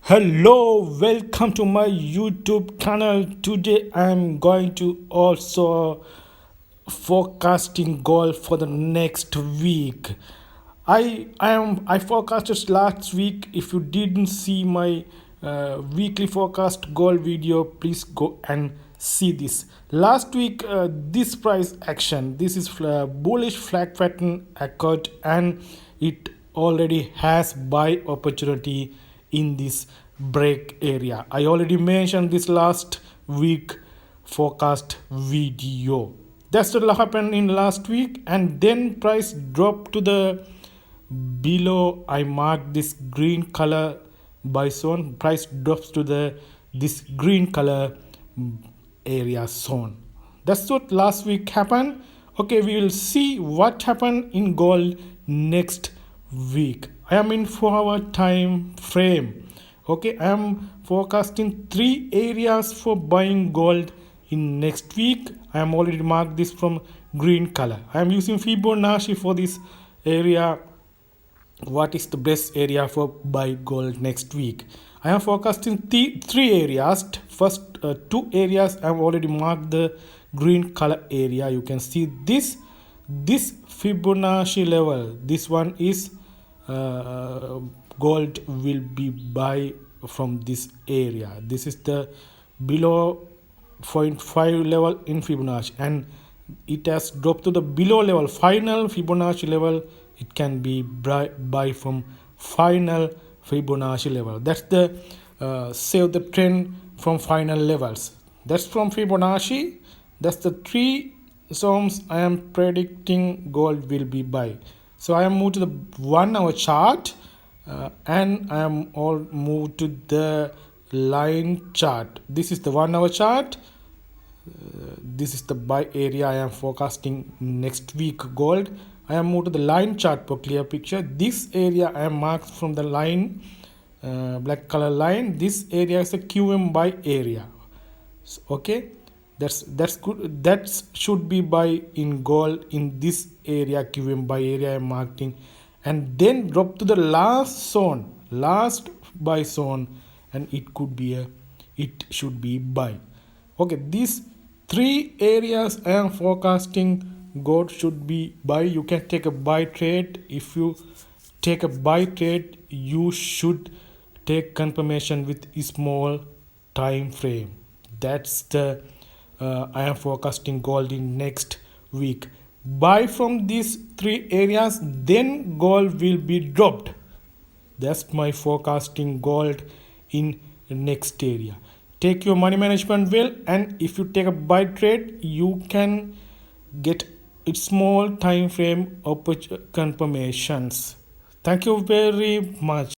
Hello, welcome to my YouTube channel. Today I'm going to also forecasting goal for the next week. I forecasted last week. If you didn't see my weekly forecast goal video, please go and see this. Last week, this price action, this is bullish flag pattern occurred, and it already has buy opportunity in this break area. I already mentioned this last week forecast video. That's what happened in last week, and then price dropped to the below. I marked this green color buy zone. Price drops to the this green color area zone. That's what last week happened. Okay, we will see what happened in gold next week. I am in 4 hour time frame. Okay, I am forecasting 3 areas for buying gold in next week. I am already marked this from green color. I am using Fibonacci for this area. What is the best area for buy gold next week? I am forecasting 3 areas. First 2 areas I have already marked the green color area. You can see this Fibonacci level. This one is gold will be buy from this area. This is the below 0.5 level in Fibonacci, and it has dropped to the below level final Fibonacci level. It can be buy from final Fibonacci level. That's the save the trend from final levels. That's from Fibonacci. That's the 3 zones I am predicting gold will be buy. So I am moved to the 1 hour chart, and I am all moved to the line chart. This is the 1 hour chart. This is the buy area I am forecasting next week gold. I am moved to the line chart for clear picture. This area I am marked from the line, black color line. This area is a QM buy area. So, okay, that's good. That should be buy in gold in this area, QM buy area I am marking, and then drop to the last zone, last buy zone, and it should be buy. Okay, these 3 areas I am forecasting gold should be buy. You can take a buy trade. If you take a buy trade, you should take confirmation with a small time frame. That's the I am forecasting gold in next week. Buy from these 3 areas, then gold will be dropped. That's my forecasting gold in next area. Take your money management well, and if you take a buy trade, you can get its small time frame confirmations. Thank you very much.